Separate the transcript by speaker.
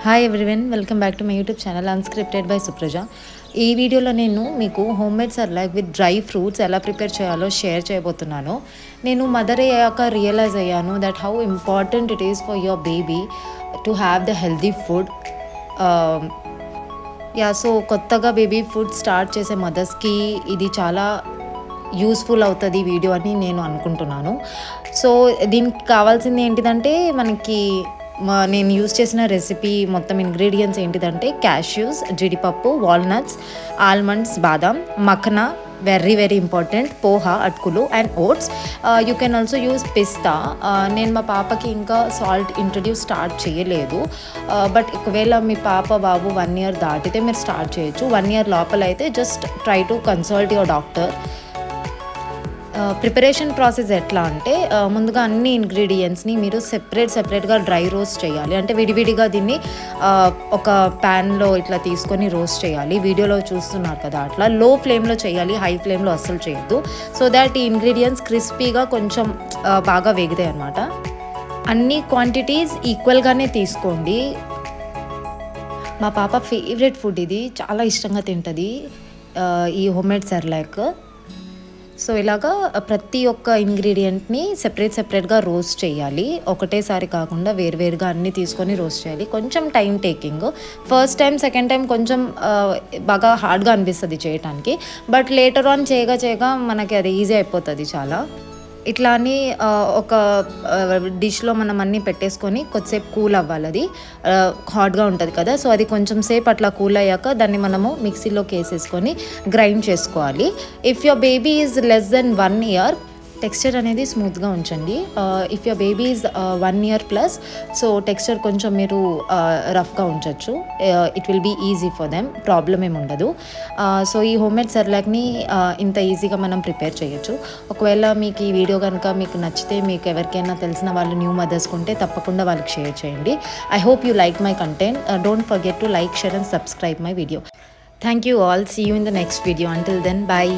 Speaker 1: Hi everyone, welcome back to my YouTube channel unscripted by Supraja. ఈ వీడియోలో నేను మీకు home made Cerelac with dry fruits ఎలా prepare చేయాలో షేర్ చేయబోతున్నాను. నేను మదర్ అయ్యాక రియలైజ్ అయ్యాను that how important it is for your baby to have the healthy food. So కొత్తగా బేబీ ఫుడ్ స్టార్ట్ చేసే మదర్స్కి ఇది చాలా యూస్ఫుల్ అవుతుంది వీడియో అని నేను అనుకుంటున్నాను. సో దీనికి కావాల్సింది ఏంటిదంటే మనకి నేను యూస్ చేసిన రెసిపీ మొత్తం ఇంగ్రీడియంట్స్ ఏంటిదంటే క్యాష్యూస్, జీడిపప్పు, వాల్నట్స్, ఆల్మండ్స్, బాదాం, makhana, very very important, poha అటుకులు and oats. You can also use pista. నేను మా పాపకి ఇంకా సాల్ట్ ఇంట్రడ్యూస్ స్టార్ట్ చేయలేదు, బట్ ఒకవేళ మీ పాప బాబు 1 year దాటితే మీరు స్టార్ట్ చేయొచ్చు. 1 year లోపల అయితే just try to consult your doctor. Preparation process ఎట్లా అంటే ముందుగా అన్ని ఇంగ్రీడియంట్స్ని మీరు సెపరేట్గా డ్రై రోస్ట్ చేయాలి. అంటే విడివిడిగా దీన్ని ఒక ప్యాన్లో ఇట్లా తీసుకొని రోస్ట్ చేయాలి. వీడియోలో చూస్తున్నారు కదా, అట్లా లో ఫ్లేమ్లో చేయాలి, హై ఫ్లేమ్లో అస్సలు చేయొద్దు. సో దాట్ ఈ ఇంగ్రీడియంట్స్ క్రిస్పీగా కొంచెం బాగా వేగుతాయి అన్నమాట. అన్ని క్వాంటిటీస్ ఈక్వల్గానే తీసుకోండి. మా పాప ఫేవరెట్ ఫుడ్ ఇది, చాలా ఇష్టంగా తింటుంది ఈ హోమ్మేడ్ సెర్లాక్. సో ఇలాగా ప్రతి ఒక్క ఇంగ్రీడియంట్ని సెపరేట్గా రోస్ట్ చేయాలి. ఒకటేసారి కాకుండా వేరువేరుగా అన్నీ తీసుకొని రోస్ట్ చేయాలి. కొంచెం time taking. First time second time కొంచెం బాగా హార్డ్గా అనిపిస్తుంది చేయటానికి, బట్ లేటర్ ఆన్ చేయగా మనకి అది ఈజీ అయిపోతుంది చాలా. ఇట్లా అని ఒక డిష్లో మనం అన్నీ పెట్టేసుకొని కొద్దిసేపు కూల్ అవ్వాలి. అది హాట్గా ఉంటుంది కదా, సో అది కొంచెం సేపు అట్లా కూల్ అయ్యాక దాన్ని మనము మిక్సీలోకి వేసేసుకొని గ్రైండ్ చేసుకోవాలి. If your baby is less then 1 year, texture అనేది స్మూత్గా ఉంచండి. If your baby is 1 year plus, so texture కొంచెం మీరు రఫ్గా ఉంచవచ్చు. It will be easy for them, problem ఏమి ఉండదు. సో ఈ హోమ్మేడ్ సెర్లాక్ని ఇంత ఈజీగా మనం ప్రిపేర్ చేయొచ్చు. ఒకవేళ మీకు ఈ వీడియో కనుక మీకు నచ్చితే, మీకు ఎవరికైనా తెలిసిన వాళ్ళు న్యూ మదర్స్ ఉంటే తప్పకుండా వాళ్ళకి షేర్ చేయండి. I hope you like my content. Don't forget to like, share and subscribe my video. Thank you all. See you in the next video. Until then, bye.